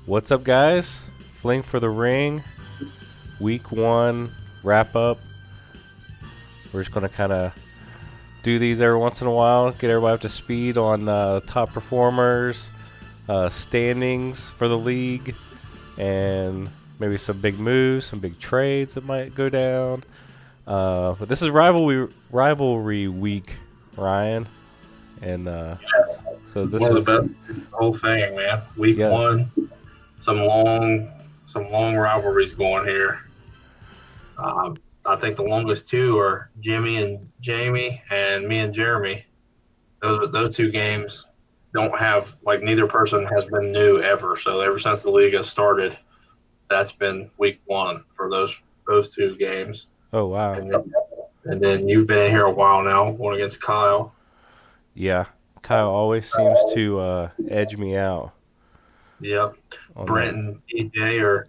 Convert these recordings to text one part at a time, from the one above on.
What's up, guys? Fling for the ring. Week one wrap up. We're just gonna kind of do these every once in a while, get everybody up to speed on top performers, standings for the league, and maybe some big moves, some big trades that might go down. But this is rivalry week, Ryan, and so this One of is the best the whole thing, man. Week yeah. one, some long rivalries going here. I think the longest two are Jimmy and Jamie, and me and Jeremy. Those two games don't have like neither person has been new ever. So ever since the league has started, that's been week one for those two games. Oh wow. And then you've been in here a while now, going against Kyle. Yeah. Kyle always seems to edge me out Yep, on that. Brent and TJ are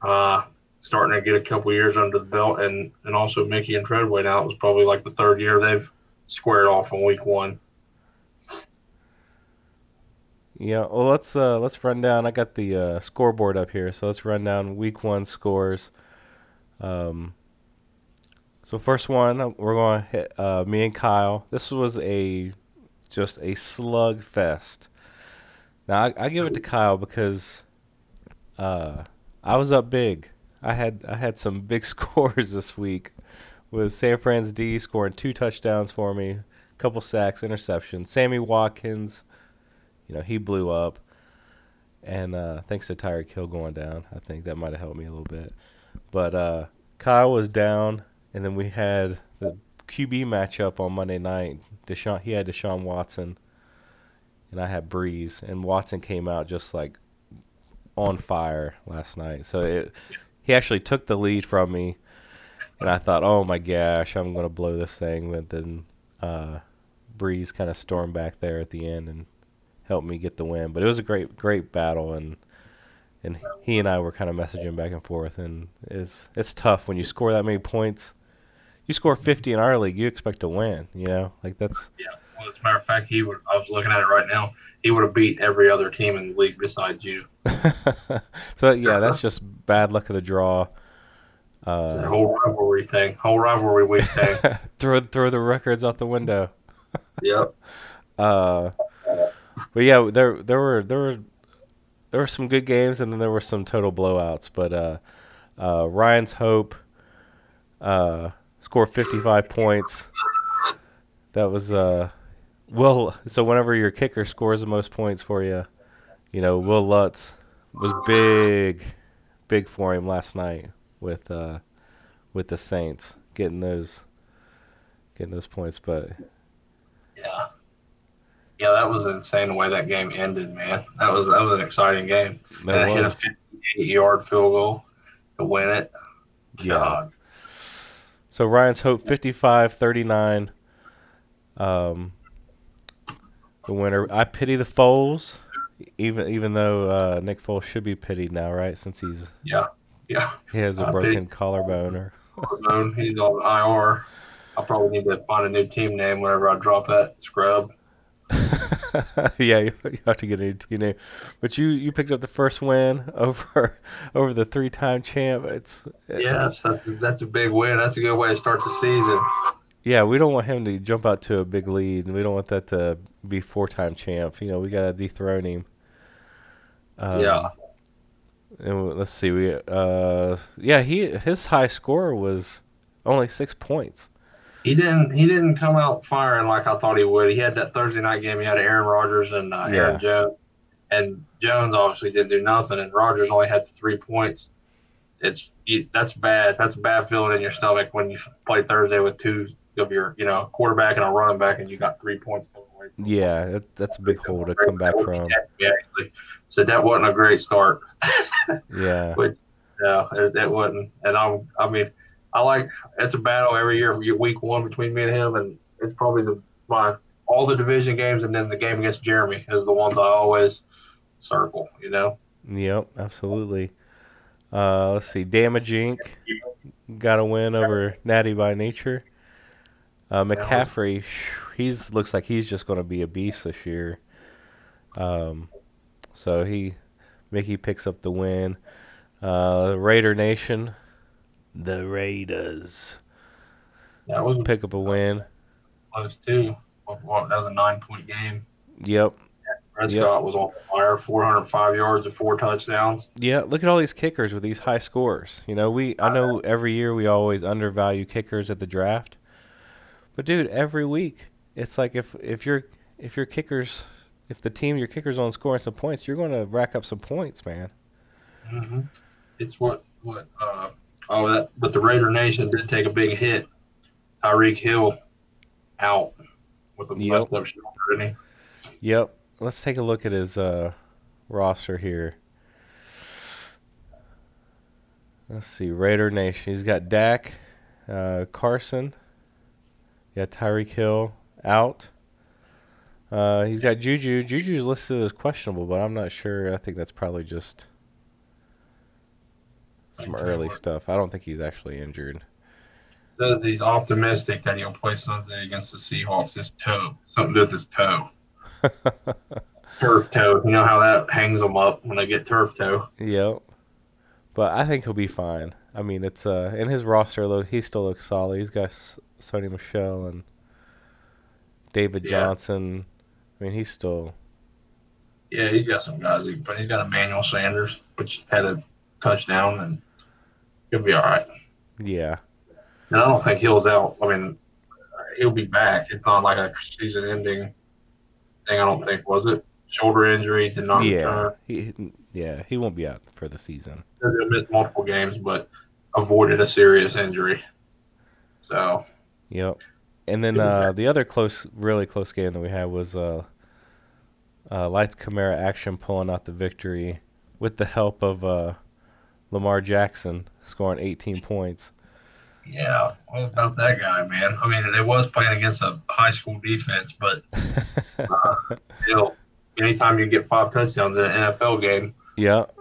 uh, starting to get a couple years under the belt, and also Mickey and Treadway now. It was probably like the third year they've squared off in week one. Yeah, well let's run down. I got the scoreboard up here, so let's run down week one scores. Um, so first one we're going to hit me and Kyle. This was a just a slug fest. Now I give it to Kyle because uh, I was up big. I had some big scores this week with San Fran's D scoring 2 touchdowns for me, a couple sacks, interceptions. Sammy Watkins, he blew up. And thanks to Tyreek Hill going down, I think that might have helped me a little bit. But Kyle was down, and then we had the QB matchup on Monday night. He had Deshaun Watson, and I had Breeze, and Watson came out just like on fire last night. So he actually took the lead from me, and I thought, oh my gosh, I'm gonna blow this thing. But then Breeze kind of stormed back there at the end and helped me get the win. But it was a great battle, and he and I were kind of messaging back and forth, and it's tough when you score that many points. You score 50 in our league, you expect to win, like that's Yeah. Well, as a matter of fact, he would. I was looking at it right now. He would have beat every other team in the league besides you. so yeah, that's just bad luck of the draw. It's a Uh, whole rivalry week thing. throw the records out the window. Yep. Uh, but yeah, there were some good games, and then there were some total blowouts. But Ryan's Hope uh, scored 55 points. That was Will. So whenever your kicker scores the most points for you, Will Lutz was big for him last night with uh, with the Saints getting those points. But Yeah. Yeah, that was insane the way that game ended, man. That was an exciting game, there and I hit a was 58-yard field goal to win it. yeah. God, So Ryan's Hope 55-39. Um, the winner. I pity the Foles, even though Nick Foles should be pitied now, right? Since yeah, yeah. he has a Pity broken collarbone. Or Carbone, he's on IR. I probably need to find a new team name whenever I drop that scrub. yeah, you have to get a team name. But you picked up the first win over the 3-time champ. Yes, that's a big win. That's a good way to start the season. Yeah, we don't want him to jump out to a big lead, and we don't want that to be 4-time champ. We gotta dethrone him. Yeah, Um, and let's see, yeah, his high score was only 6 points. he didn't come out firing like I thought he would. He had that Thursday night game. He had Aaron Rodgers and Aaron Yeah, Jones, and Jones obviously didn't do nothing, and Rodgers only had the 3 points. That's bad. That's a bad feeling in your stomach when you play Thursday with two of your quarterback and a running back, and you got 3 points going away from them. yeah, that's a big hole to come back from. Yeah, actually said that wasn't a great start. Yeah, But no, it wasn't. And I mean, I like it's a battle every year. Week one between me and him, and it's probably my all the division games, and then the game against Jeremy is the ones I always circle. yep, absolutely. Let's see, Damage Inc. got a win over Natty by Nature. That was McCaffrey, he's looks like he's just going to be a beast this year. Um, so Mickey picks up the win. Raider Nation, the Raiders Yeah, it was pick up a win. close too. That was a 9 point game. Yep, yep, Prescott was on fire, 405 yards and 4 touchdowns. yeah. Look at all these kickers with these high scores. I know every year we always undervalue kickers at the draft, but dude, every week it's like if your kickers if the team your kickers on scoring some points, you're going to rack up some points, man. Hmm. It's oh, that, but the Raider Nation did take a big hit. Tyreek Hill out with a Yep, messed up shoulder, didn't yep. Let's take a look at his roster here. Let's see, Raider Nation. He's got Dak, Carson, yeah, Tyreek Hill out. He's got Juju. Juju's listed as questionable, but I'm not sure. I think that's probably just he? I some can tell you early what. stuff. I don't think he's actually injured. Says he's optimistic that he'll play Sunday against the Seahawks. His toe, something to do with his toe, turf toe. You know how that hangs them up when they get turf toe. Yep. But I think he'll be fine. I mean, it's in his roster though. He still looks solid. He's got Sony Michelle and David Yeah, Johnson. I mean, he's still yeah, he's got some guys, but he's got Emmanuel Sanders, which had a touchdown, and he'll be all right. yeah, And I don't think Hill's out. I mean, he'll be back. It's not like a season-ending thing. I don't think, was it? Shoulder injury, did not yeah. return. He won't be out for the season. He'll miss multiple games, but avoided a serious injury. So Yep. And then he'll be back. the other really close game that we had was Lights Camara Action pulling out the victory with the help of Lamar Jackson scoring 18 points. Yeah, what about that guy, man? I mean, it was playing against a high school defense, but still, anytime you get 5 touchdowns in an NFL game, Yep.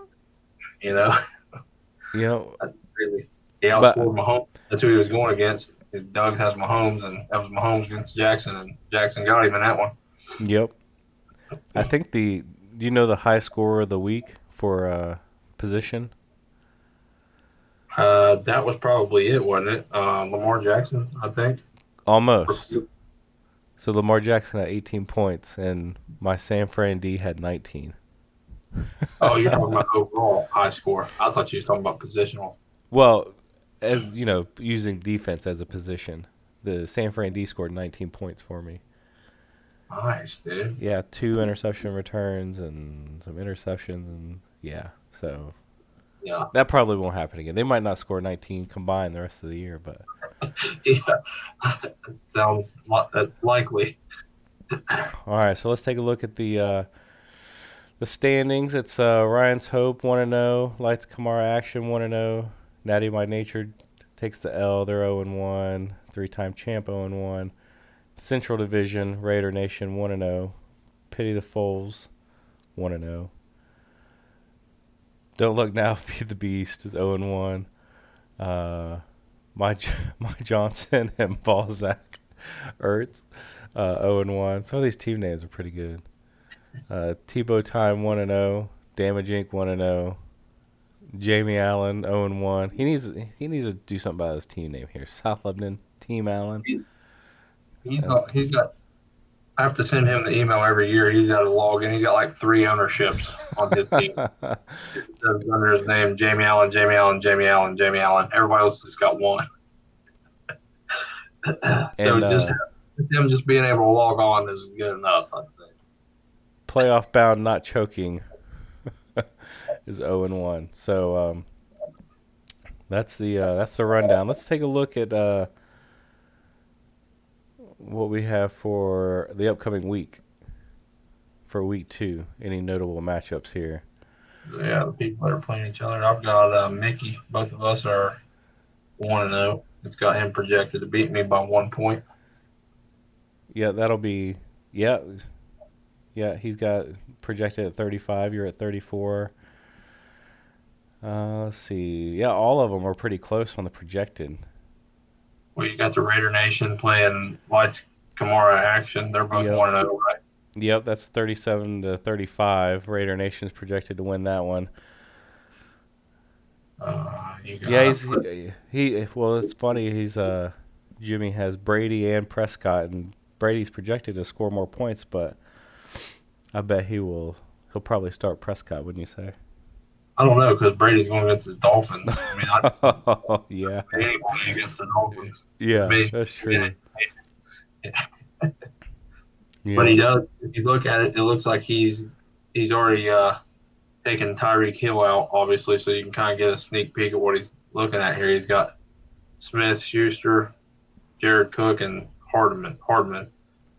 you know, Yep. that's crazy. He But outscored Mahomes. That's who he was going against. Doug has Mahomes, and that was Mahomes against Jackson, and Jackson got him in that one. yep. I think do you know the high scorer of the week for position? That was probably it, wasn't it? Lamar Jackson, I think. Almost. So Lamar Jackson had 18 points and my San Fran D had 19. Oh, you're talking about overall high score. I thought you was talking about positional. Well, as you know, using defense as a position, the San Fran D scored 19 points for me. Nice, dude. Yeah, two interception returns and some interceptions, and yeah, so Yeah, that probably won't happen again. They might not score 19 combined the rest of the year, but yeah. Sounds likely. all right. So let's take a look at the standings. It's Ryan's Hope 1-0, Lights Kamara Action 1-0, Natty by Nature takes the L. They're 0-1, three-time champ 0-1. Central Division Raider Nation 1-0, Pity the Foles 1-0. Don't Look Now, Feed the Beast is 0-1. Uh, my my Johnson and Balzac Ertz 0-1. Some of these team names are pretty good. Tebow Time 1-0. Damage Inc. 1-0. Jamie Allen 0-1. He needs to do something about his team name here. South Lebanon Team Allen. He, he's Uh, got, he's got. I have to send him the email every year. He's got to log in. He's got like 3 ownerships on his team. It says under his name, Jamie Allen, Jamie Allen, Jamie Allen, Jamie Allen. Everybody else has got one. So and just him just being able to log on is good enough, I'd say. playoff bound not choking is 0-1. So that's the rundown. Let's take a look at what we have for the upcoming week for week 2. Any notable matchups here? Yeah, the people that are playing each other. I've got Mickey. Both of us are 1-0. It's got him projected to beat me by 1 point. Yeah, that'll be yeah, yeah, he's got projected at 35, you're at 34. Let's see. Yeah, all of them are pretty close on the projected. Well, you got the Raider Nation playing Lights Kamara Action. They're both Yep. 1-0, right? Yep, that's 37 to 35. Raider Nation's projected to win that one. You Yeah, got well, it's funny. Jimmy has Brady and Prescott, and Brady's projected to score more points, but I bet he'll probably start Prescott, wouldn't you say? I don't know because Brady's going against the Dolphins. I mean, I Yeah. anybody against the Dolphins. To Yeah, me, that's true. but Yep. he does. If you look at it, it looks like he's already taken Tyreek Hill out, obviously, so you can kind of get a sneak peek of what he's looking at here. He's got Smith, Schuster, Jared Cook, and Hardman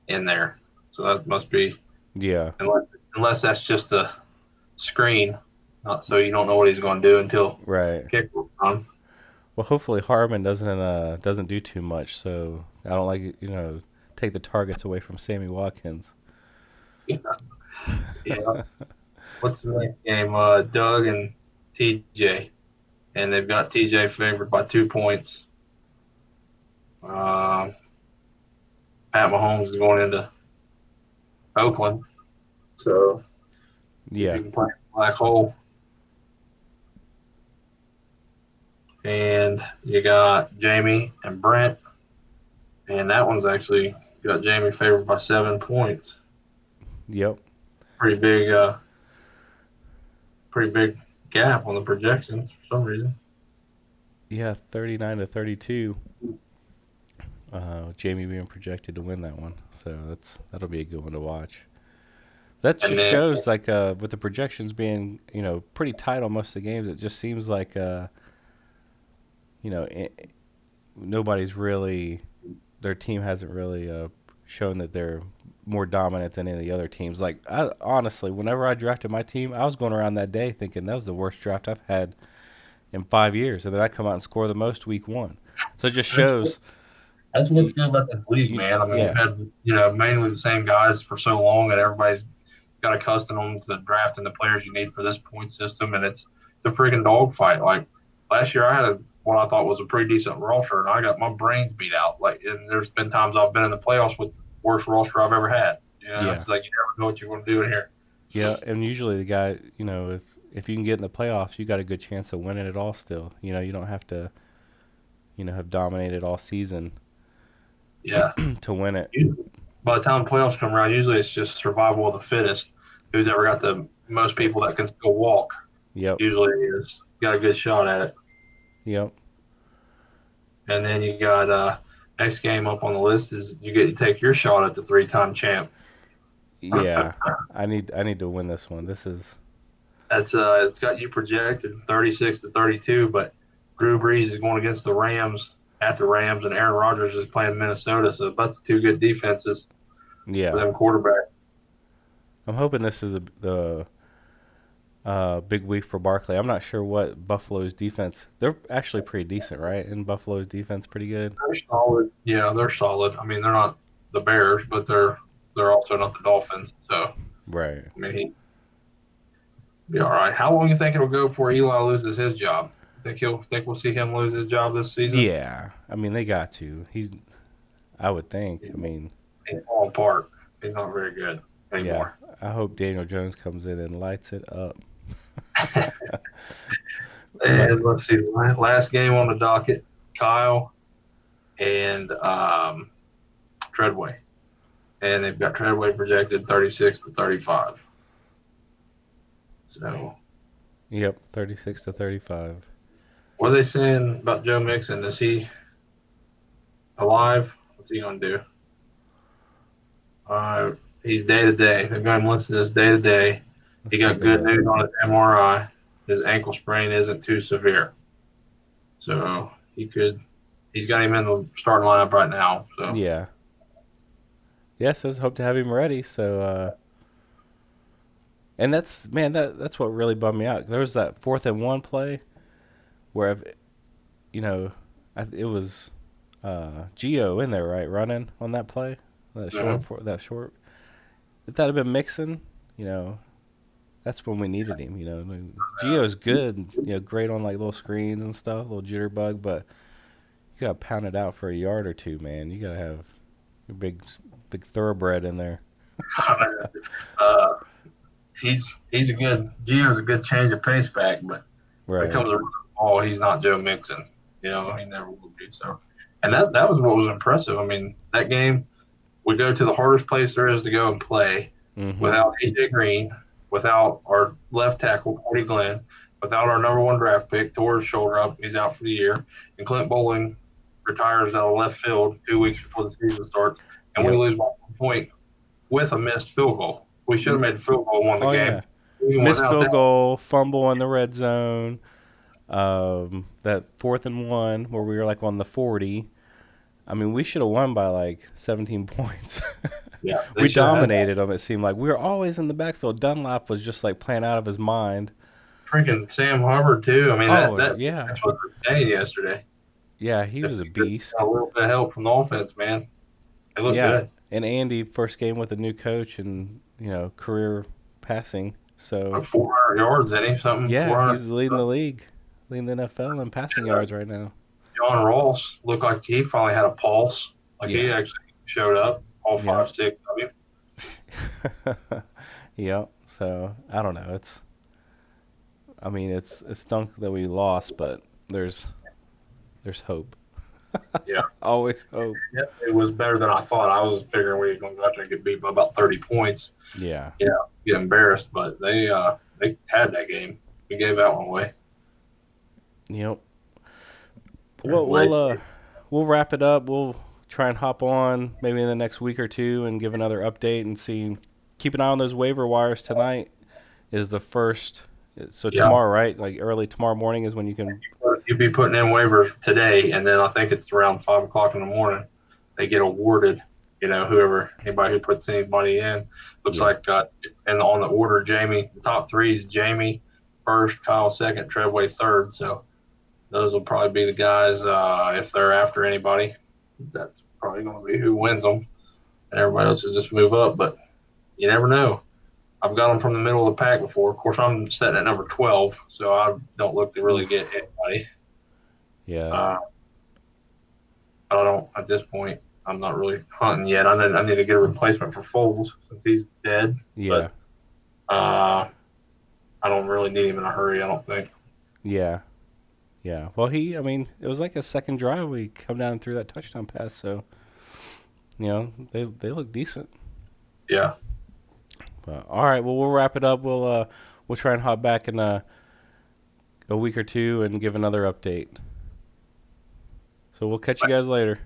in there. So that must be Yeah. unless, unless that's just a screen, not so you don't know what he's going to do until Right. kick on. Well, hopefully Harmon doesn't do too much, so I don't like take the targets away from Sammy Watkins. Yeah, yeah. What's the next game? Doug and TJ, and they've got TJ favored by 2 points. Um, Pat Mahomes is going into Oakland, so see if Yeah. you can play black hole. And you got Jamie and Brent, and that one's actually got Jamie favored by 7 points. Yep. Pretty big, pretty big gap on the projections for some reason. Yeah, 39 to 32. Jamie being projected to win that one, so that'll be a good one to watch. That And just then shows like with the projections being pretty tight on most of the games, it just seems like you know nobody's really their team hasn't really shown that they're more dominant than any of the other teams. Like honestly, whenever I drafted my team, I was going around that day thinking that was the worst draft I've had in 5 years, and then I come out and score the most week one. So it just that's shows. that's what's You, good about this league, man. I mean, we've yeah, had mainly the same guys for so long, and everybody's got accustomed to drafting the players you need for this point system, and it's the freaking dogfight. Like last year, I had what I thought was a pretty decent roster, and I got my brains beat out. Like, and there's been times I've been in the playoffs with the worst roster I've ever had. yeah, It's like you never know what you're going to do in here. yeah. And usually the guy, if you can get in the playoffs, you got a good chance of winning it all. Still, you don't have to, have dominated all season Yeah. to win it. By the time the playoffs come around, usually it's just survival of the fittest. Who's ever got the most people that can still walk Yep, usually is got a good shot at it. yep, And then you got next game up on the list is you get to take your shot at the 3-time champ. yeah. I need to win this one. This is That's it's got you projected 36 to 32, but Drew Brees is going against the Rams at the Rams, and Aaron Rodgers is playing Minnesota. So that's two good defenses for yeah. them quarterbacks. I'm hoping this is the big week for Barkley. I'm not sure what Buffalo's defense. They're actually pretty decent, right? And Buffalo's defense pretty good. They're solid. Yeah, they're solid. I mean, they're not the Bears, but they're also not the Dolphins. So Right. I mean, he'll be all right. How long do you think it'll go before Eli loses his job? Think we'll see him lose his job this season? Yeah. I mean, they got to. I would think. I mean, He's falling apart. He's not very good yeah. anymore. I hope Daniel Jones comes in and lights it up. But And let's see, last game on the docket, Kyle and Treadway. And they've got Treadway projected 36 to 35. So, yep, 36 to 35. what are they saying about Joe Mixon? Is he alive? What's he going to do? Uh, he's day to day. They're going to listen to this day to day. He Let's take got a good look. news on his MRI. His ankle sprain isn't too severe. So, he's got him in the starting lineup right now. So, Yeah. Yes, I hope to have him ready. So, and that's man, that's what really bummed me out. There was that 4th and 1 play where you know, it was Geo in there, right, running on that play, uh that short. If that had been Mixon, you know, that's when we needed him. I mean, Geo's good, great on like little screens and stuff, little jitterbug, but you gotta pound it out for a yard or two, man. You gotta have your big thoroughbred in there. uh, he's a good Gio's a good change of pace back, but when it Right. comes to running the ball, he's not Joe Mixon. You know, he never will be. So, and that was what was impressive. I mean, that game we go to the hardest place there is to go and play Mhm. without AJ Green, without our left tackle Corey Glenn, without our number one draft pick, tore his shoulder up, he's out for the year, and Clint Bowling retires out of left field 2 weeks before the season starts, and we Yep. lose by 1 point with a missed field goal. We should have M- made the field goal and won the Oh game. yeah. We even went Missed out there. field goal, fumble in the red zone. That 4th and 1 where we were like on the 40. I mean, we should have won by like 17 points. Yeah, they We should have had that. dominated them. It seemed like we were always in the backfield. Dunlap was just like playing out of his mind. Freaking Sam Hubbard too. I mean Oh that yeah, defense was insane yesterday. yeah, he If was a we could beast. got a little bit of help from the offense, man, they look Yeah, good. and Andy first game with a new coach and career passing. So 400 yards, any something yeah, 400. he's leading the league, leading the NFL in passing yards right now. John Ross looked like he finally had a pulse. Like he Yeah, actually showed up, all yep, 5'6" of him. yep. So I don't know. I mean, it's stunk that we lost, but there's there's hope. Yeah, Always hope. yeah, it was better than I thought. I was figuring we were going to go out there and get beat by about 30 points. Yeah. Yeah, get embarrassed, but they had that game. We gave that one away. Yep. There's Well, way. we'll wrap it up. We'll try and hop on maybe in the next week or two and give another update and see. Keep an eye on those waiver wires tonight. Is the first. So Yeah, tomorrow, right? Like early tomorrow morning is when you can. you'd be putting in waivers today, and then I think it's around 5 o'clock in the morning. They get awarded. You know, whoever anybody who puts anybody in looks Yeah. like, and on the order, Jamie. The top three is Jamie first, Kyle second, Treadway third. So those will probably be the guys if they're after anybody. That's probably going to be who wins them, and everybody else will just move up. But you never know. I've got them from the middle of the pack before. Of course, I'm sitting at number 12, so I don't look to really get Oof. anybody. Yeah. Uh, I don't at this point. I'm not really hunting yet. I need to get a replacement for Foles since he's dead, Yeah. but uh, I don't really need him in a hurry. I don't think. Yeah. Yeah. Well, I mean, it was like a second drive. We come down and threw that touchdown pass. So, they look decent. Yeah. But all right. Well, we'll wrap it up. We'll try and hop back in a week or two and give another update. So we'll catch you guys later.